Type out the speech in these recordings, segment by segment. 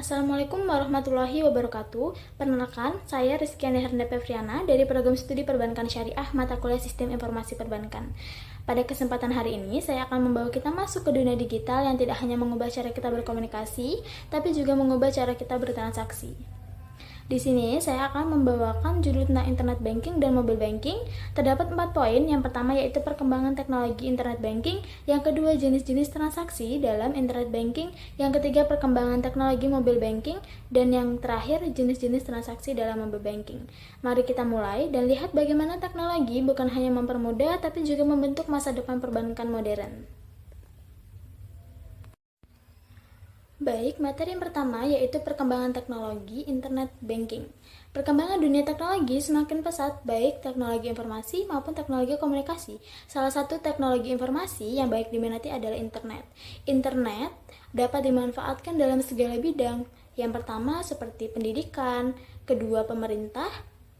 Assalamualaikum warahmatullahi wabarakatuh. Perkenalkan, saya Rizky Herenda Pevriana dari Program Studi Perbankan Syariah Mata Kuliah Sistem Informasi Perbankan. Pada kesempatan hari ini, saya akan membawa kita masuk ke dunia digital yang tidak hanya mengubah cara kita berkomunikasi, tapi juga mengubah cara kita bertransaksi. Di sini saya akan membawakan judul tentang internet banking dan mobile banking. Terdapat 4 poin. Yang pertama yaitu perkembangan teknologi internet banking, yang kedua jenis-jenis transaksi dalam internet banking, yang ketiga perkembangan teknologi mobile banking, dan yang terakhir jenis-jenis transaksi dalam mobile banking. Mari kita mulai dan lihat bagaimana teknologi bukan hanya mempermudah tapi juga membentuk masa depan perbankan modern. Baik, materi yang pertama yaitu perkembangan teknologi internet banking. Perkembangan dunia teknologi semakin pesat, baik teknologi informasi maupun teknologi komunikasi. Salah satu teknologi informasi yang baik diminati adalah internet. Internet dapat dimanfaatkan dalam segala bidang. Yang pertama seperti pendidikan, kedua pemerintah,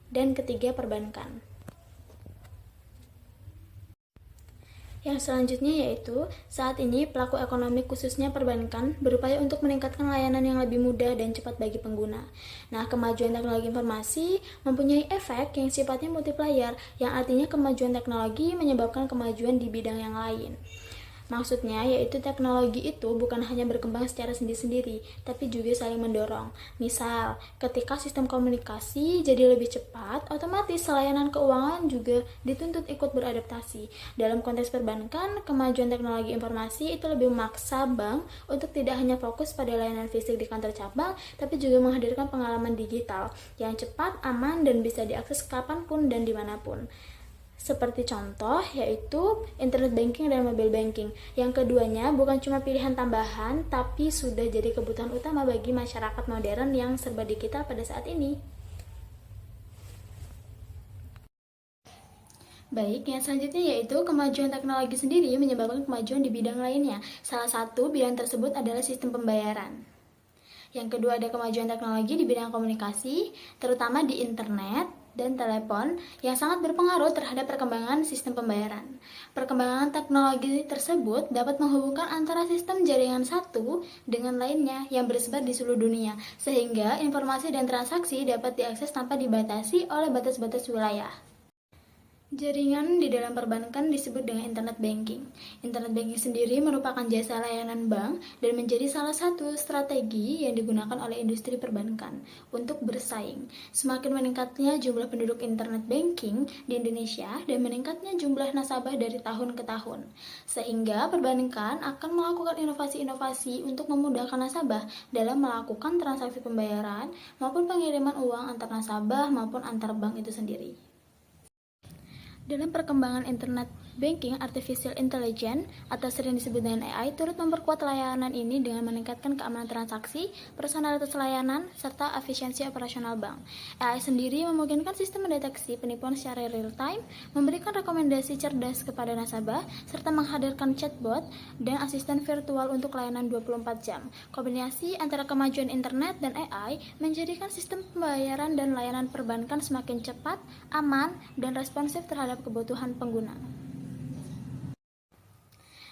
dan ketiga perbankan. Yang selanjutnya yaitu, saat ini pelaku ekonomi khususnya perbankan berupaya untuk meningkatkan layanan yang lebih mudah dan cepat bagi pengguna. Nah, kemajuan teknologi informasi mempunyai efek yang sifatnya multiplier, yang artinya kemajuan teknologi menyebabkan kemajuan di bidang yang lain. Maksudnya yaitu teknologi itu bukan hanya berkembang secara sendiri-sendiri, tapi juga saling mendorong. Misal, ketika sistem komunikasi jadi lebih cepat, otomatis layanan keuangan juga dituntut ikut beradaptasi. Dalam konteks perbankan, kemajuan teknologi informasi itu lebih memaksa bank untuk tidak hanya fokus pada layanan fisik di kantor cabang, tapi juga menghadirkan pengalaman digital yang cepat, aman, dan bisa diakses kapanpun dan dimanapun. Seperti contoh yaitu internet banking dan mobile banking. Yang keduanya bukan cuma pilihan tambahan, tapi sudah jadi kebutuhan utama bagi masyarakat modern yang serba digital pada saat ini. Baik, yang selanjutnya yaitu kemajuan teknologi sendiri menyebabkan kemajuan di bidang lainnya. Salah satu bidang tersebut adalah sistem pembayaran. Yang kedua ada kemajuan teknologi di bidang komunikasi, terutama di internet dan telepon yang sangat berpengaruh terhadap perkembangan sistem pembayaran. Perkembangan teknologi tersebut dapat menghubungkan antara sistem jaringan satu dengan lainnya yang bersebar di seluruh dunia, sehingga informasi dan transaksi dapat diakses tanpa dibatasi oleh batas-batas wilayah. Jaringan di dalam perbankan disebut dengan internet banking. Internet banking sendiri merupakan jasa layanan bank dan menjadi salah satu strategi yang digunakan oleh industri perbankan untuk bersaing. Semakin meningkatnya jumlah penduduk internet banking di Indonesia dan meningkatnya jumlah nasabah dari tahun ke tahun, sehingga perbankan akan melakukan inovasi-inovasi untuk memudahkan nasabah dalam melakukan transaksi pembayaran maupun pengiriman uang antar nasabah maupun antar bank itu sendiri. Dalam perkembangan internet banking, artificial intelligence atau sering disebut dengan AI turut memperkuat layanan ini dengan meningkatkan keamanan transaksi, personalitas layanan, serta efisiensi operasional bank. AI sendiri memungkinkan sistem mendeteksi penipuan secara real time, memberikan rekomendasi cerdas kepada nasabah, serta menghadirkan chatbot dan asisten virtual untuk layanan 24 jam. Kombinasi antara kemajuan internet dan AI menjadikan sistem pembayaran dan layanan perbankan semakin cepat, aman, dan responsif terhadap kebutuhan pengguna.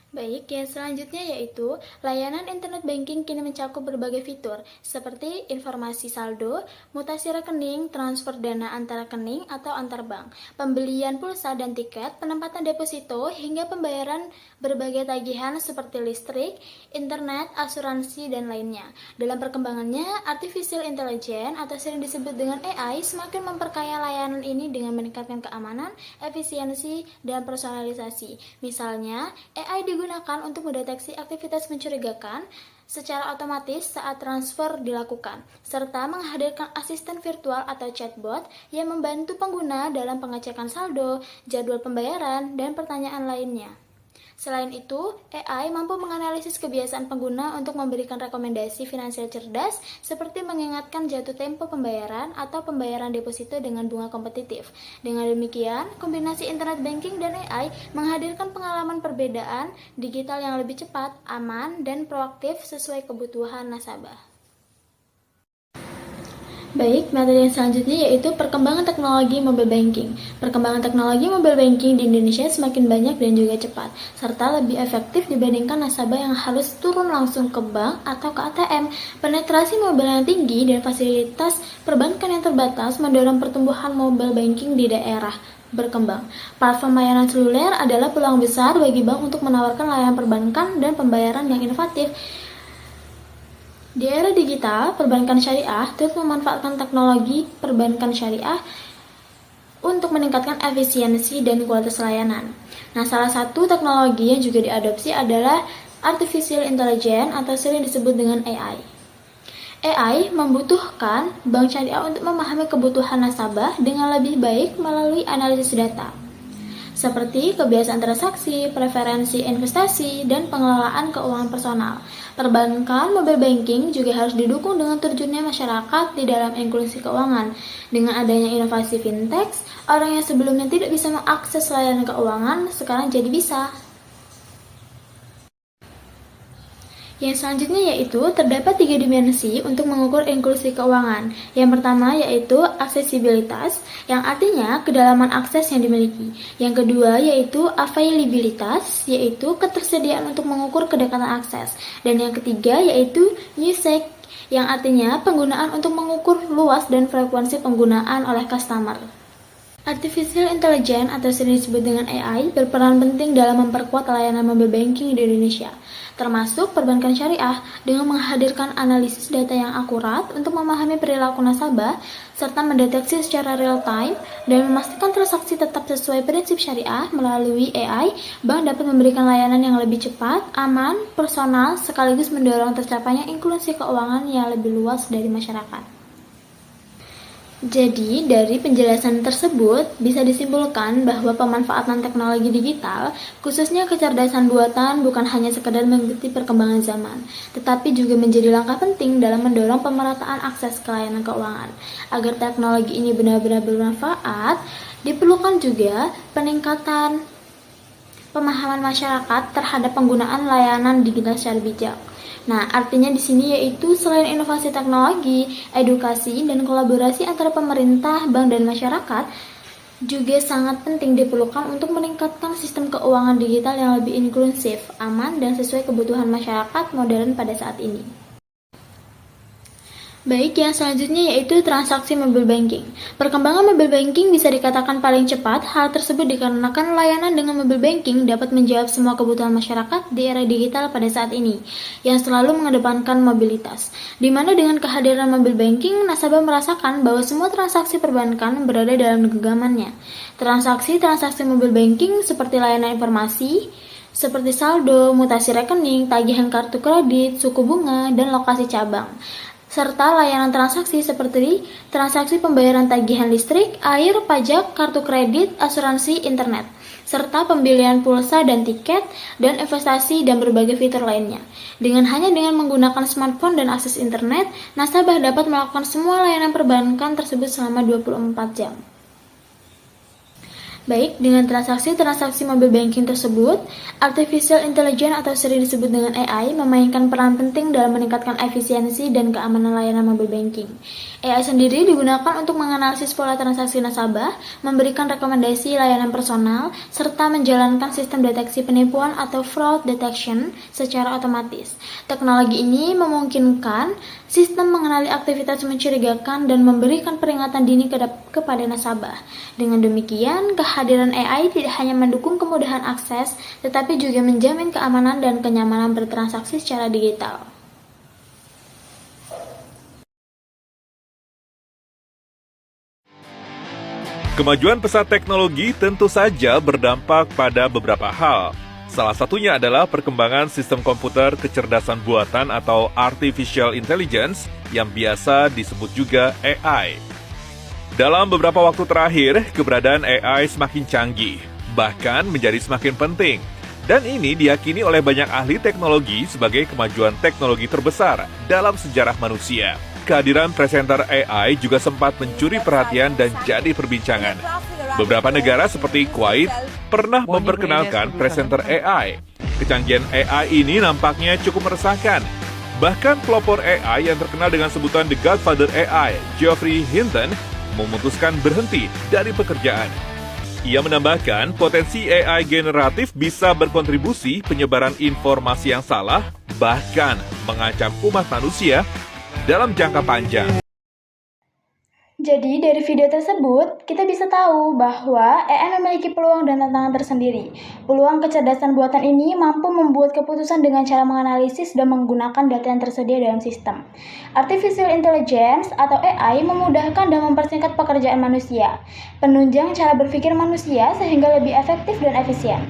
Baik, yang selanjutnya yaitu layanan internet banking kini mencakup berbagai fitur seperti informasi saldo, mutasi rekening, transfer dana antar rekening atau antar bank, pembelian pulsa dan tiket, penempatan deposito, hingga pembayaran berbagai tagihan seperti listrik, internet, asuransi, dan lainnya. Dalam perkembangannya, artificial intelligence atau sering disebut dengan AI semakin memperkaya layanan ini dengan meningkatkan keamanan, efisiensi, dan personalisasi. Misalnya, AI digunakan untuk mendeteksi aktivitas mencurigakan secara otomatis saat transfer dilakukan, serta menghadirkan asisten virtual atau chatbot yang membantu pengguna dalam pengecekan saldo, jadwal pembayaran, dan pertanyaan lainnya. Selain itu, AI mampu menganalisis kebiasaan pengguna untuk memberikan rekomendasi finansial cerdas seperti mengingatkan jatuh tempo pembayaran atau pembayaran deposito dengan bunga kompetitif. Dengan demikian, kombinasi internet banking dan AI menghadirkan pengalaman perbedaan digital yang lebih cepat, aman, dan proaktif sesuai kebutuhan nasabah. Baik, materi yang selanjutnya yaitu perkembangan teknologi mobile banking. Perkembangan teknologi mobile banking di Indonesia semakin banyak dan juga cepat, serta lebih efektif dibandingkan nasabah yang harus turun langsung ke bank atau ke ATM. Penetrasi mobile yang tinggi dan fasilitas perbankan yang terbatas mendorong pertumbuhan mobile banking di daerah berkembang. Platform layanan seluler adalah peluang besar bagi bank untuk menawarkan layanan perbankan dan pembayaran yang inovatif. Di era digital, perbankan syariah terus memanfaatkan teknologi perbankan syariah untuk meningkatkan efisiensi dan kualitas layanan. Nah, salah satu teknologi yang juga diadopsi adalah Artificial Intelligence atau sering disebut dengan AI. AI membutuhkan bank syariah untuk memahami kebutuhan nasabah dengan lebih baik melalui analisis data, seperti kebiasaan transaksi, preferensi investasi, dan pengelolaan keuangan personal. Perbankan mobile banking juga harus didukung dengan terjunnya masyarakat di dalam inklusi keuangan. Dengan adanya inovasi fintech, orang yang sebelumnya tidak bisa mengakses layanan keuangan sekarang jadi bisa. Yang selanjutnya yaitu terdapat 3 dimensi untuk mengukur inklusi keuangan. Yang pertama yaitu aksesibilitas, yang artinya kedalaman akses yang dimiliki. Yang kedua yaitu availabilitas, yaitu ketersediaan untuk mengukur kedekatan akses. Dan yang ketiga yaitu usage, yang artinya penggunaan untuk mengukur luas dan frekuensi penggunaan oleh customer. Artificial Intelligence atau sering disebut dengan AI berperan penting dalam memperkuat layanan mobile banking di Indonesia, termasuk perbankan syariah dengan menghadirkan analisis data yang akurat untuk memahami perilaku nasabah serta mendeteksi secara real time dan memastikan transaksi tetap sesuai prinsip syariah. Melalui AI, bank dapat memberikan layanan yang lebih cepat, aman, personal, sekaligus mendorong tercapainya inklusi keuangan yang lebih luas dari masyarakat. Jadi, dari penjelasan tersebut bisa disimpulkan bahwa pemanfaatan teknologi digital, khususnya kecerdasan buatan, bukan hanya sekedar mengikuti perkembangan zaman, tetapi juga menjadi langkah penting dalam mendorong pemerataan akses ke layanan keuangan. Agar teknologi ini benar-benar bermanfaat, diperlukan juga peningkatan pemahaman masyarakat terhadap penggunaan layanan digital secara bijak. Nah, artinya di sini yaitu selain inovasi teknologi, edukasi, dan kolaborasi antara pemerintah, bank, dan masyarakat juga sangat penting diperlukan untuk meningkatkan sistem keuangan digital yang lebih inklusif, aman, dan sesuai kebutuhan masyarakat modern pada saat ini. Baik, yang selanjutnya yaitu transaksi mobile banking. Perkembangan mobile banking bisa dikatakan paling cepat. Hal tersebut dikarenakan layanan dengan mobile banking dapat menjawab semua kebutuhan masyarakat di era digital pada saat ini, yang selalu mengedepankan mobilitas. Di mana dengan kehadiran mobile banking, nasabah merasakan bahwa semua transaksi perbankan berada dalam genggamannya. Transaksi-transaksi mobile banking seperti layanan informasi, seperti saldo, mutasi rekening, tagihan kartu kredit, suku bunga, dan lokasi cabang, serta layanan transaksi seperti transaksi pembayaran tagihan listrik, air, pajak, kartu kredit, asuransi, internet, serta pembelian pulsa dan tiket, dan investasi dan berbagai fitur lainnya. Hanya dengan menggunakan smartphone dan akses internet, nasabah dapat melakukan semua layanan perbankan tersebut selama 24 jam. Baik, dengan transaksi-transaksi mobile banking tersebut, Artificial Intelligence atau sering disebut dengan AI memainkan peran penting dalam meningkatkan efisiensi dan keamanan layanan mobile banking. AI sendiri digunakan untuk menganalisis pola transaksi nasabah, memberikan rekomendasi layanan personal, serta menjalankan sistem deteksi penipuan atau fraud detection secara otomatis. Teknologi ini memungkinkan sistem mengenali aktivitas mencurigakan dan memberikan peringatan dini kepada nasabah. Dengan demikian, kehadiran AI tidak hanya mendukung kemudahan akses, tetapi juga menjamin keamanan dan kenyamanan bertransaksi secara digital. Kemajuan pesat teknologi tentu saja berdampak pada beberapa hal. Salah satunya adalah perkembangan sistem komputer kecerdasan buatan atau Artificial Intelligence yang biasa disebut juga AI. Dalam beberapa waktu terakhir, keberadaan AI semakin canggih, bahkan menjadi semakin penting. Dan ini diyakini oleh banyak ahli teknologi sebagai kemajuan teknologi terbesar dalam sejarah manusia. Kehadiran presenter AI juga sempat mencuri perhatian dan jadi perbincangan. Beberapa negara seperti Kuwait pernah memperkenalkan presenter AI. Kecanggihan AI ini nampaknya cukup meresahkan. Bahkan pelopor AI yang terkenal dengan sebutan The Godfather AI, Geoffrey Hinton, memutuskan berhenti dari pekerjaan. Ia menambahkan potensi AI generatif bisa berkontribusi penyebaran informasi yang salah, bahkan mengancam umat manusia dalam jangka panjang. Jadi, dari video tersebut, kita bisa tahu bahwa AI memiliki peluang dan tantangan tersendiri. Peluang kecerdasan buatan ini mampu membuat keputusan dengan cara menganalisis dan menggunakan data yang tersedia dalam sistem. Artificial Intelligence atau AI memudahkan dan mempersingkat pekerjaan manusia, penunjang cara berpikir manusia sehingga lebih efektif dan efisien.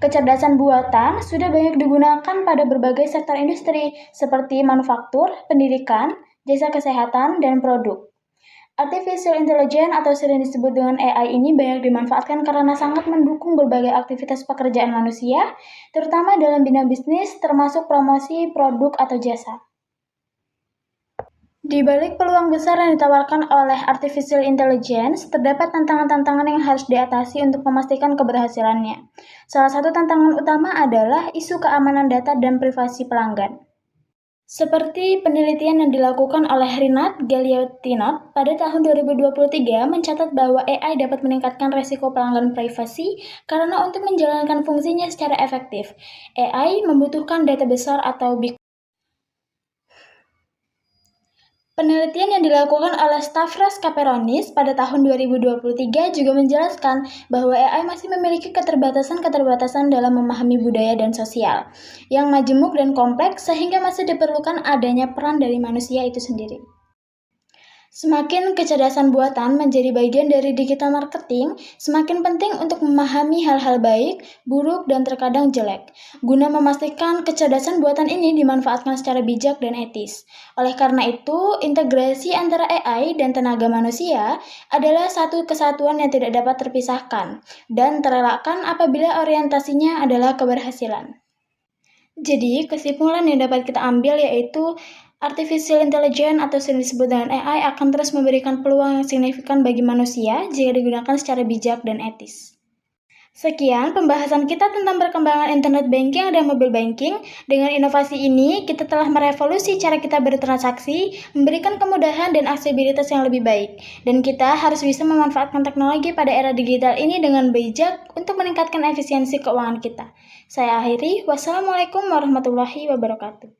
Kecerdasan buatan sudah banyak digunakan pada berbagai sektor industri seperti manufaktur, pendidikan, jasa kesehatan, dan produk. Artificial Intelligence atau sering disebut dengan AI ini banyak dimanfaatkan karena sangat mendukung berbagai aktivitas pekerjaan manusia, terutama dalam bidang bisnis termasuk promosi produk atau jasa. Di balik peluang besar yang ditawarkan oleh Artificial Intelligence, terdapat tantangan-tantangan yang harus diatasi untuk memastikan keberhasilannya. Salah satu tantangan utama adalah isu keamanan data dan privasi pelanggan. Seperti penelitian yang dilakukan oleh Rinat Galiottinot pada tahun 2023 mencatat bahwa AI dapat meningkatkan resiko pelanggan privasi karena untuk menjalankan fungsinya secara efektif, AI membutuhkan data besar atau big. Penelitian yang dilakukan oleh Stavros Kaperonis pada tahun 2023 juga menjelaskan bahwa AI masih memiliki keterbatasan-keterbatasan dalam memahami budaya dan sosial yang majemuk dan kompleks sehingga masih diperlukan adanya peran dari manusia itu sendiri. Semakin kecerdasan buatan menjadi bagian dari digital marketing, semakin penting untuk memahami hal-hal baik, buruk, dan terkadang jelek, guna memastikan kecerdasan buatan ini dimanfaatkan secara bijak dan etis. Oleh karena itu, integrasi antara AI dan tenaga manusia adalah satu kesatuan yang tidak dapat terpisahkan, dan terelakkan apabila orientasinya adalah keberhasilan. Jadi, kesimpulan yang dapat kita ambil yaitu Artificial Intelligence atau sering disebut dengan AI akan terus memberikan peluang yang signifikan bagi manusia jika digunakan secara bijak dan etis. Sekian pembahasan kita tentang perkembangan internet banking dan mobile banking. Dengan inovasi ini, kita telah merevolusi cara kita bertransaksi, memberikan kemudahan dan aksesibilitas yang lebih baik. Dan kita harus bisa memanfaatkan teknologi pada era digital ini dengan bijak untuk meningkatkan efisiensi keuangan kita. Saya akhiri, wassalamualaikum warahmatullahi wabarakatuh.